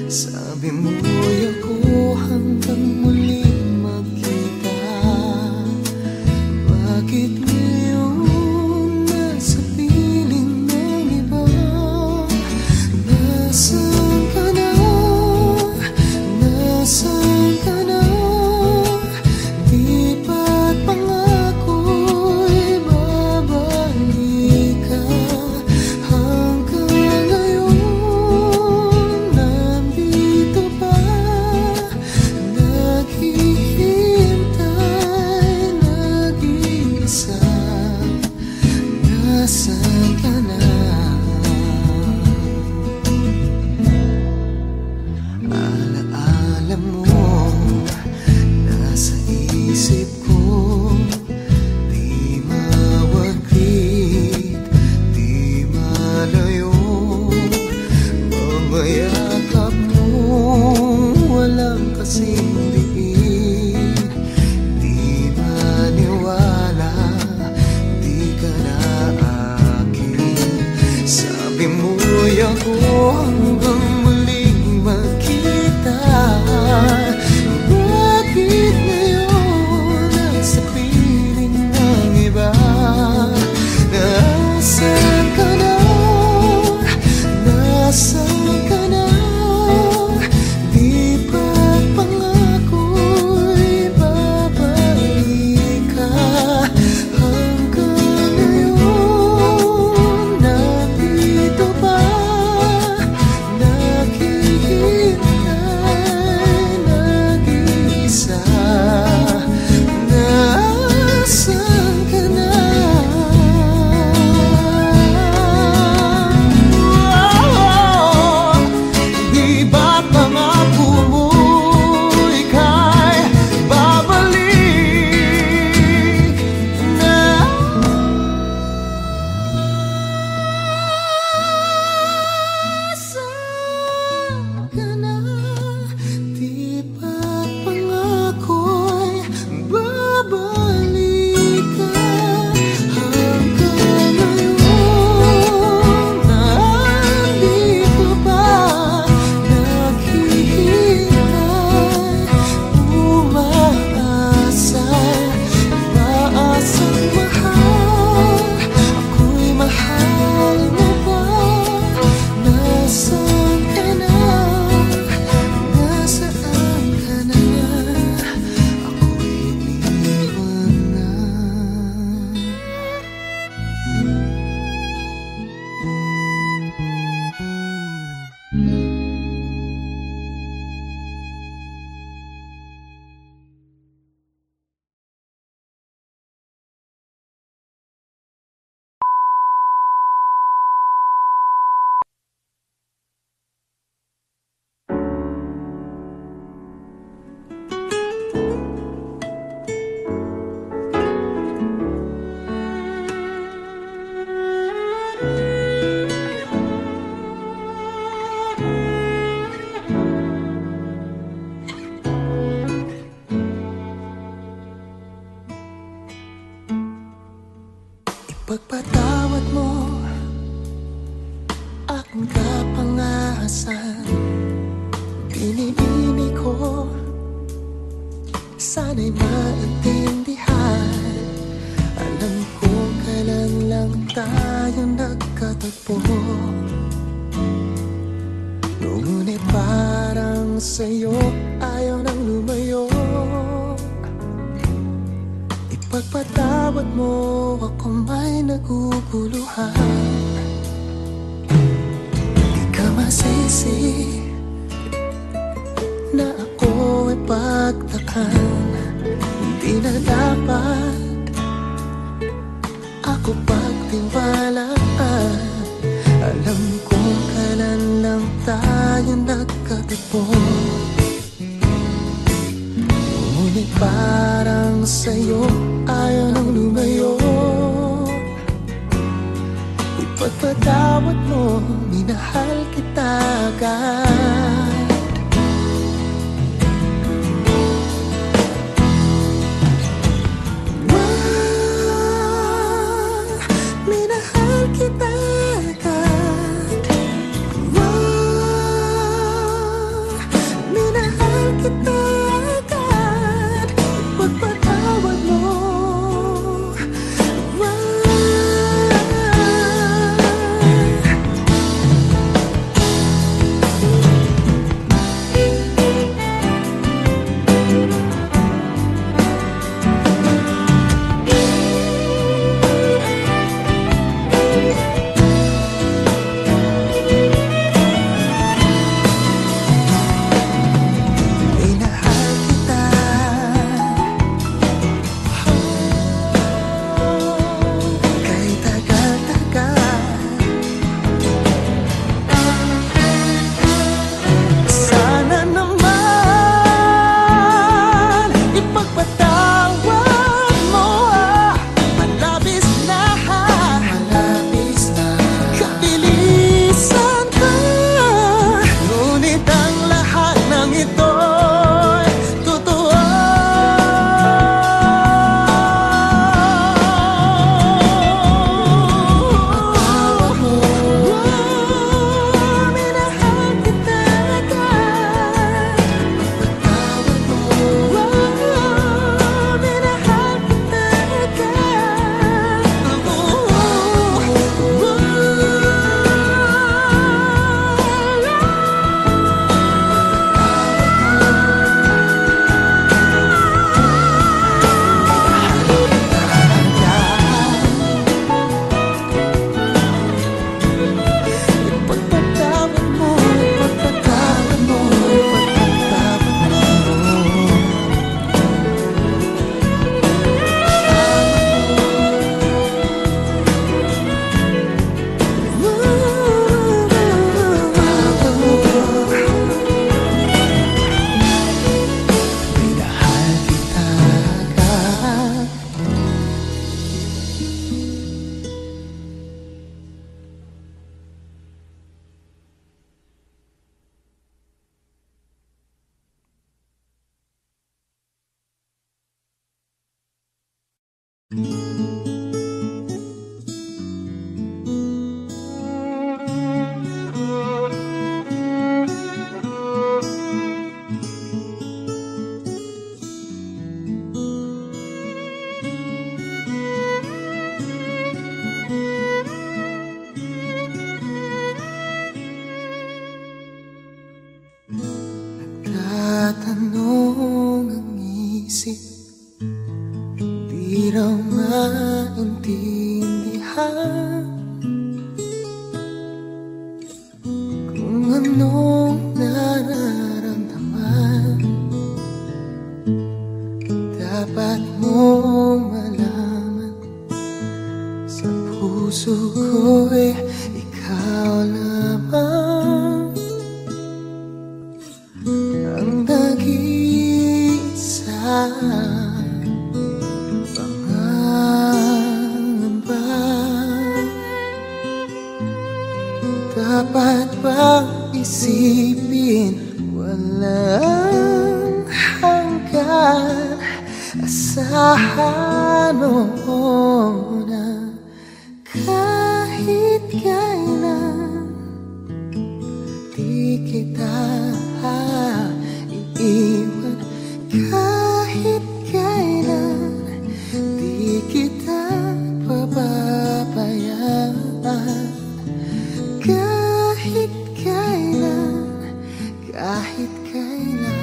Sabi mo'y ako hanggang muling magkita. Bakit ngayon nasa piling ng iba? Nasaan ka na? Nasaan ka na? Di ba't pangako'y babalik ka? Hanggang ngayon nandito pa, naghihintay, nag-iisa. Nasaan ka na? Alaala mo, nasa isip ko, di mawaglit, di malayo. Mamayakap mo, walang kasing diin. Di maniwala, di ka na akin. Sabi mo'y ako hanggang muling magkita. Bakit ngayon nasa piling ng iba? Nasaan ka na? Nasaan ka na? Di ba't pangako'y babalik ka? Hanggang ngayon nandito pa, naghihintay, nag-iisa. Nasaan ka na? Di ba't pangako mo ika'y babalik na? Nasaan ka na? Di ba't pangako'y babalik ka? Hanggang ngayon nandito pa, naghihintay, umaasa, umaasang mahal. Ako'y mahal mo ba? Nasaan ka na? Nasaan ka na? Ako'y iniwan na. Ipagpatawad mo aking kapangahasan. Binibini ko, sana'y maintindihan. Alam ko kailan lang tayo nagkatagpo. Ngunit parang sa'yo ayaw nang lumayo. Ipagpatawad mo ako, may naguguluhan. Di ka masisi na ako ay pagtakan. Hindi na dapat ako pagtiwalaan. Alam kong kailan lang tayo nagkatagpo. Ngunit parang sa'yo ayaw nang lumayo. Ipagpatawad mo, minahal kita agad. Minahal kita agad. kita agad, ipagpatawad mo. Tatanong ang isip, di raw maintindihan kung anong nararamdaman. Dapat mong malaman, sa puso ko'y ikaw lamang ang nag-iisa. Pangangamba, dapat bang isipin walang hanggan? Asahan mo na kahit kailan di kita iiwan, kahit kailan di kita pababayaan, kahit kailan, kahit kailan.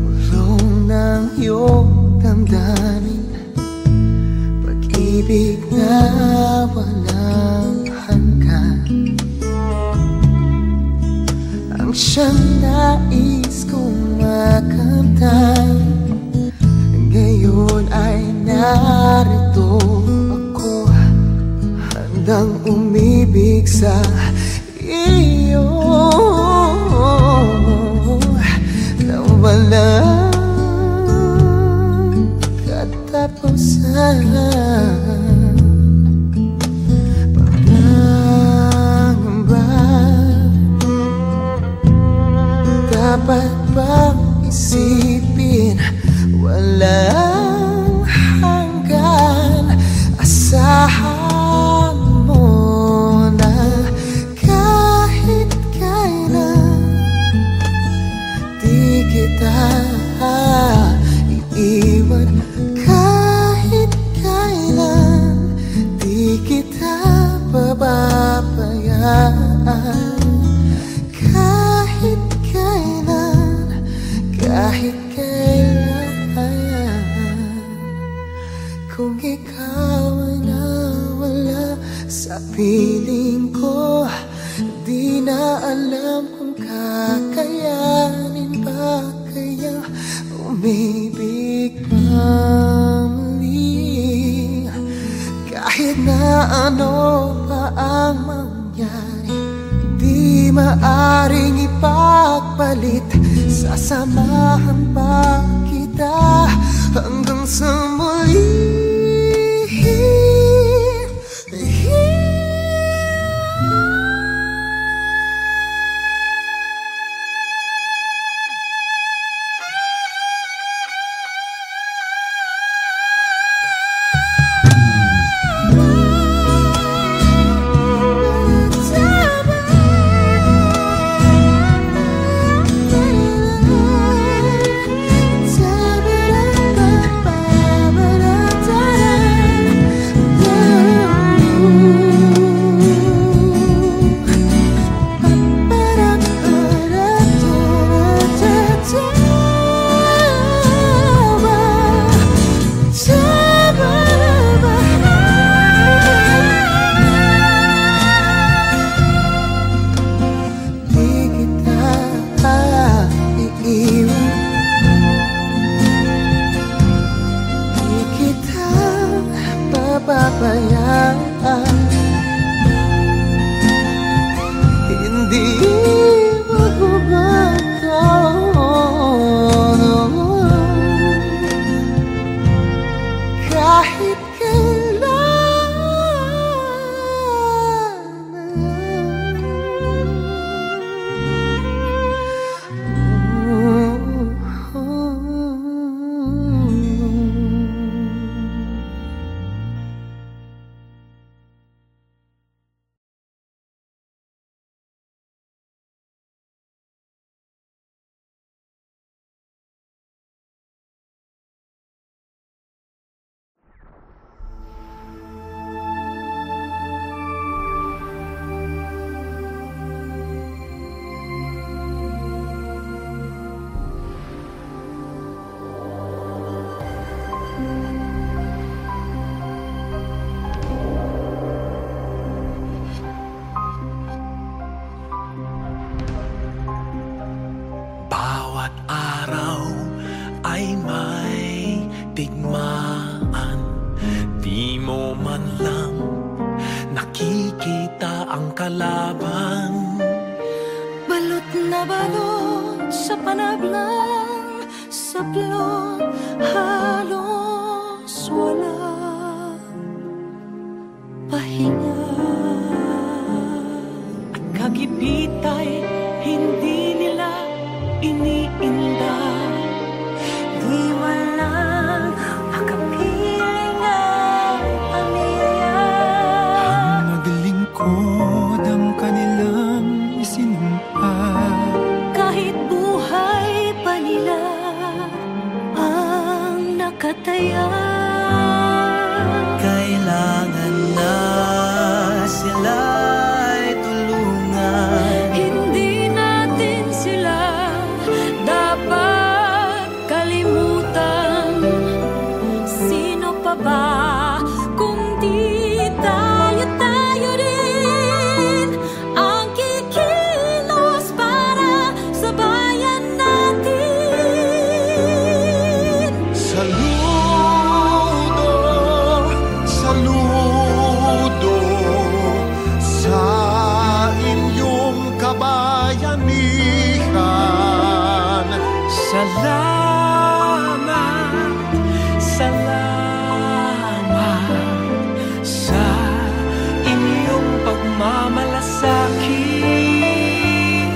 Bulong ng iyong damdamin, pag-ibig na walang hanggan, ang siyang nais kong makamtan. Ngayon ay narito ako, handang umibig sa iyo na walang katapusan. Pangangamba, dapat bang isipin walang hanggan? Asahan Kung ikaw ay nawala sa piling ko, di na alam kung kakayanin ba kaya umibig pa muli. Kahit na ano pa ang mangyari, di maaring ipagpalit. Sasamahan pa kita hanggang sa muli. Hindi magbabago kahit kalaban. Balot na balot sa panablang sablon, halos wala pahinga. At kagipit ay hindi nila iniinda. Di walang makapiling ang pamilya. Ang naglingkod ang kanilang isinumpa. Kahit buhay pa nila ang nakataya. Kailangan na sila'y tulungan. Hindi natin sila dapat kalimutan. Sino pa ba kung di tayo rin ang kikilos para sa bayan natin. Saludo sa inyong kabayanihan. Salamat sa inyong pagmamalasakit.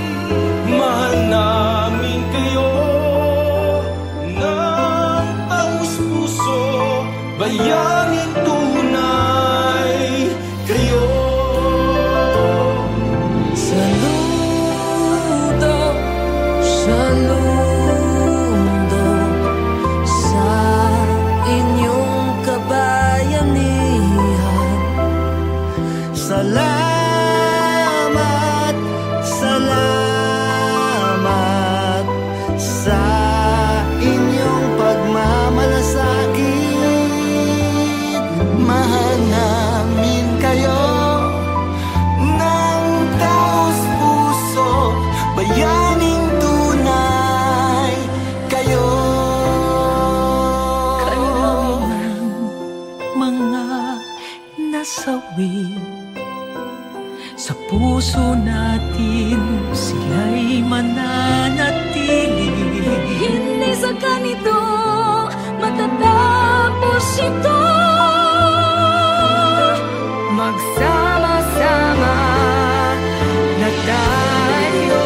Mahal namin kayo ng taus-puso, bayaning tunay kayo. Saludo sa inyong kabayanihan. Salamat sa inyong pagmamalasakit. mga nasawi. Sa puso natin sila'y mananatili. Hindi sa ganito matatapos ito. Magsama-sama na tayo.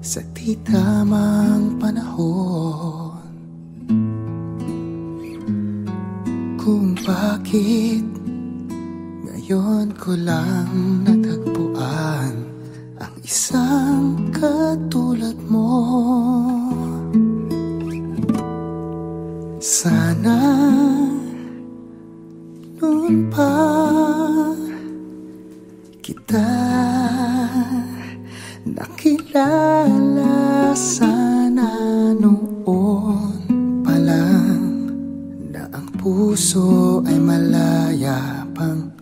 Sa di tamang panahon, kung bakit ngayon ko lang natagpuan ang isang katulad mo. Sana noon pa kita nakilala, sana noon pa lang na ang puso ay malaya pang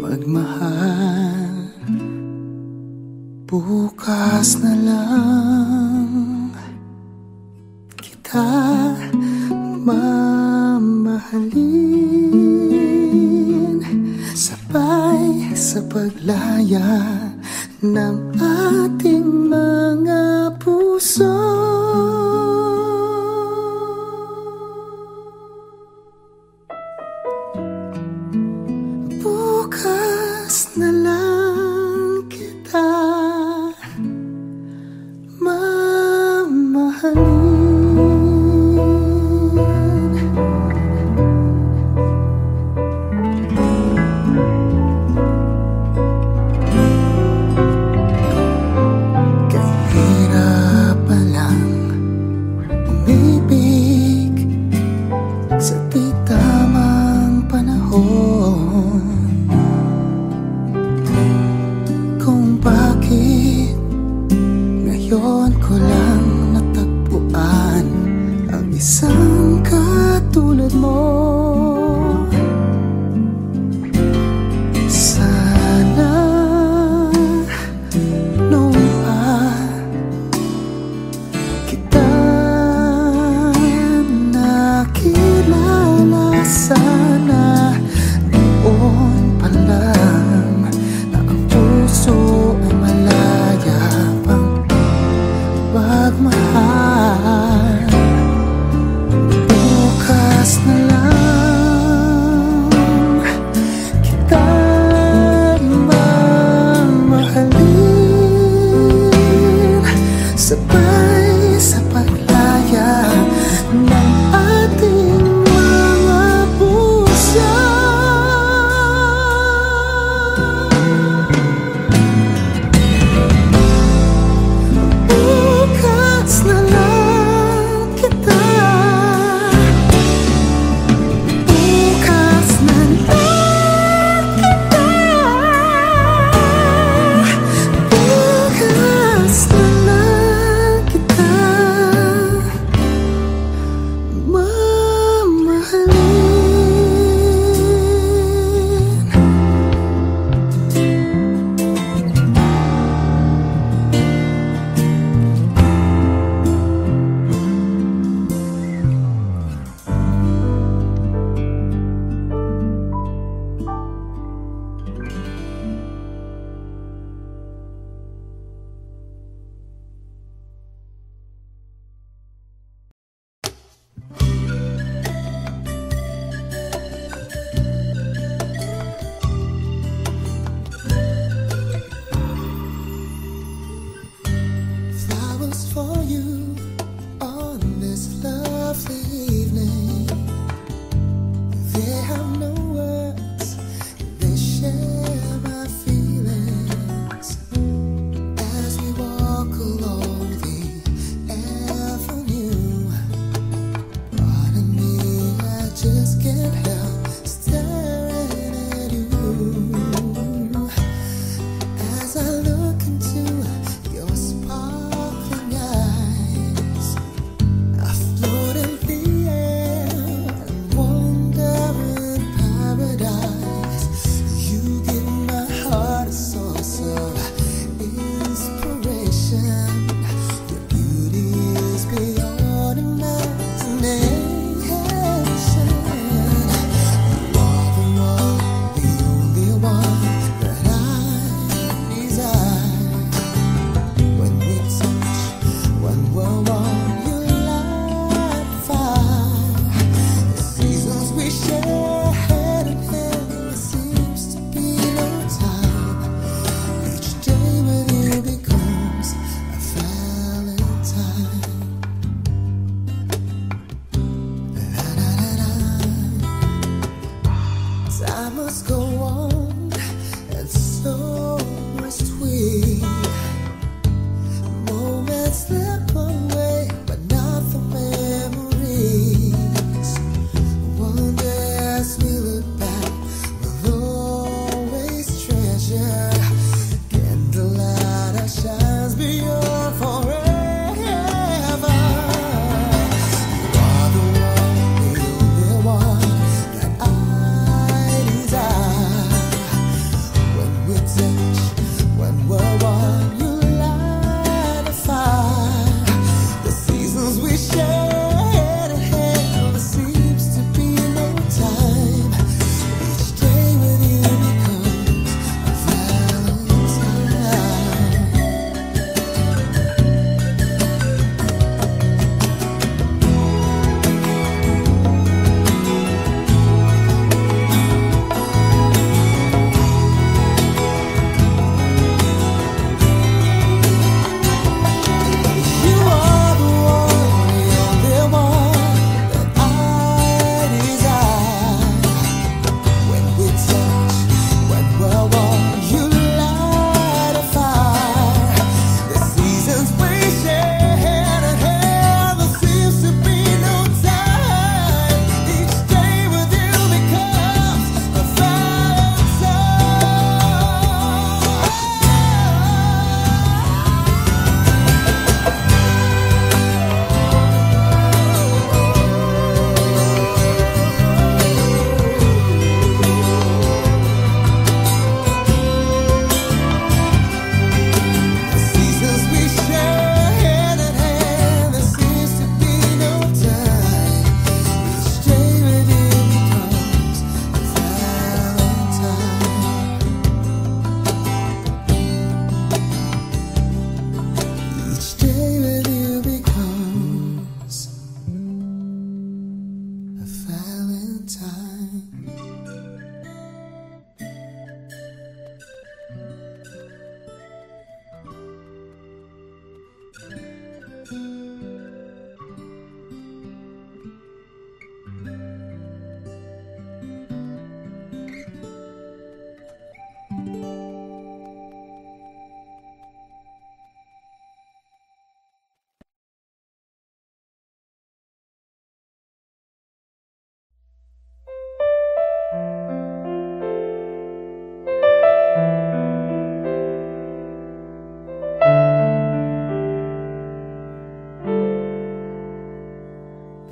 magmahal. Bukas na lang kita mamahalin, sabay sa paglaya ng ating mga puso. Bukas na lang kita mamahalin. isang katulad mo. Sana noon pa kita nakilala. Sana noon pa lang na ang puso ay malaya pang magmahal. Bukas na lang kita mamahalin, sabay sa paglaya ng ating mga puso. Bukas na lang kita, bukas na lang kita, bukas na lang kita mamahalin. Flowers for you on this lovely evening. They have no words, they share my feelings. As we walk along the avenue, pardon me, I just can't help staring at you. As I look into your sparkling eyes,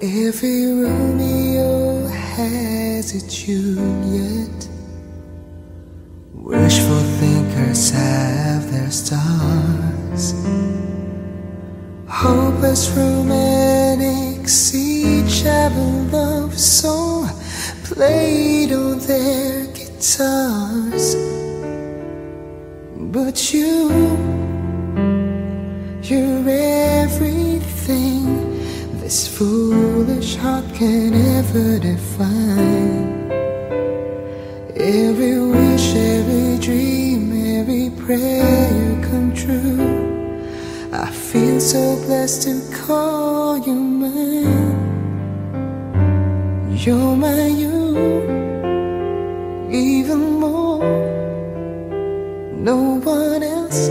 Every Romeo has a Juliet. Wishful thinkers have their stars. Hopeless romantics see each other love song played on their guitars. But you're everything this foolish heart can ever define. Every wish, every dream, every prayer come true. I feel so blessed to call you mine. You're my you, even more. No one else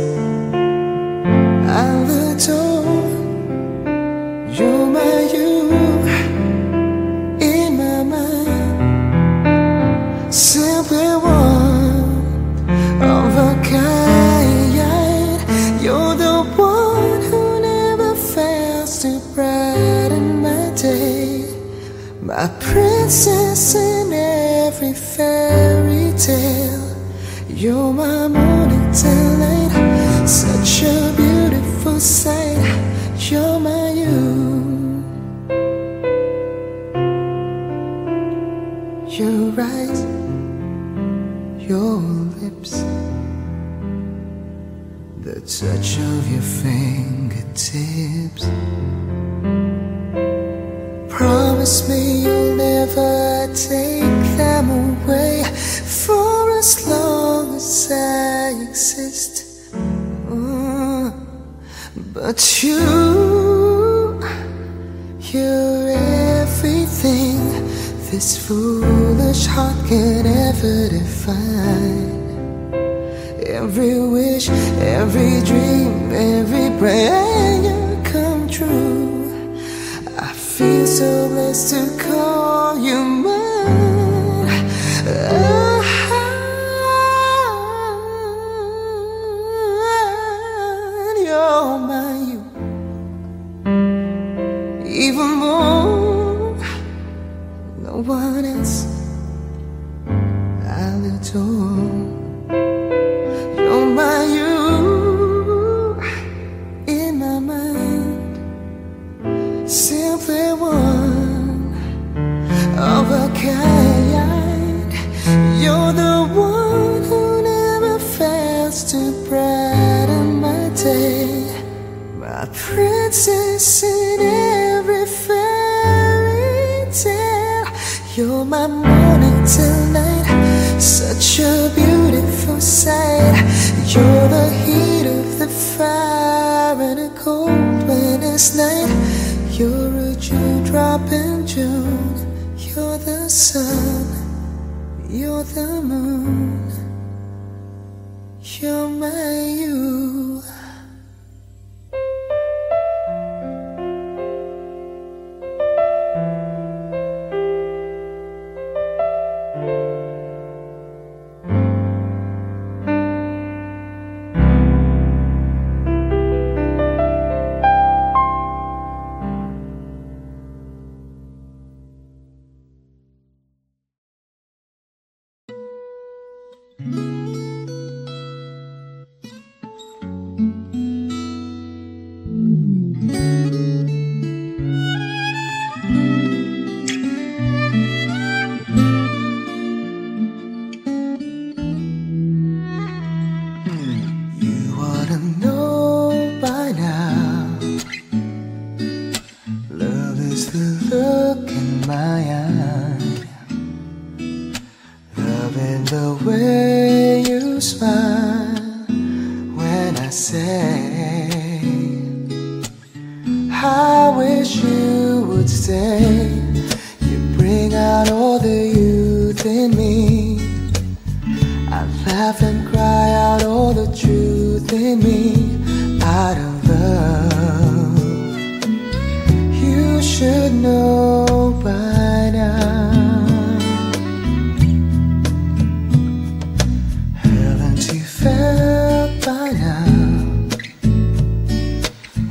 I'll adore. You're my you, in my mind. Simply one of a kind. You're the one who never fails to brighten my day. My princess in every fairy tale. You're my morning till night, such a beautiful sight. You're my you. Your eyes, your lips, the touch of your fingertips. Promise me you'll never take them away for as long as I exist. But you're everything this foolish heart can ever define. Every wish, every dream, every prayer come true. I feel so blessed to call you mine. You're my you, even more. No one else I'll adore. You're my you, in my mind. Simply one of a kind. You're the one who never fails to brighten my day. My princess in every fairy tale. You're my morning till night, such a beautiful sight. You're the heat of the fire in a cold winter's night. You're a dewdrop in June. You're the sun, you're the moon. You're my you.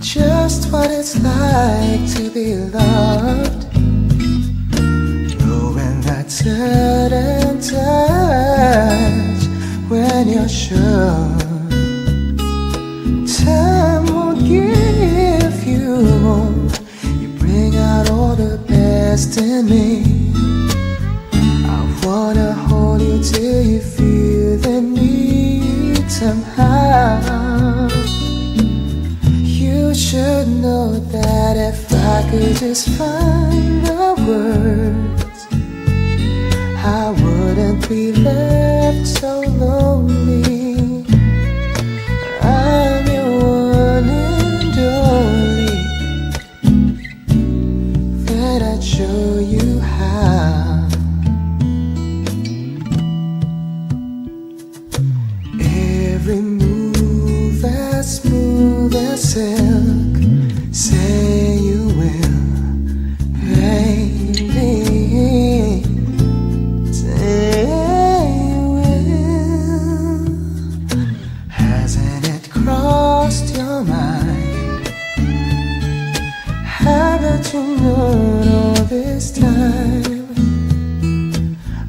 Just what it's like to be loved. certain touch when you're sure time won't give you more. You bring out all the best in me. I wanna hold you till you feel the need somehow. You should know that if I could just find the words, I wouldn't be left so lonely. I'm your one and only. That I'd show you how. Every move as smooth as silk. Say you will, baby. Say you will. Hasn't it crossed your mind? Haven't you known all this time?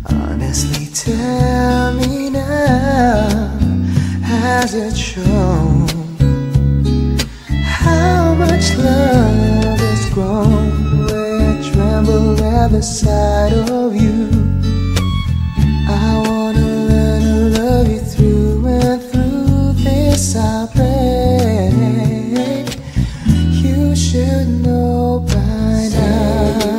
Honestly, tell me now, has it shown how much love has grown? Where I tremble at the sight of you. I wanna learn to love you through and through this heartbreak. You should know by now.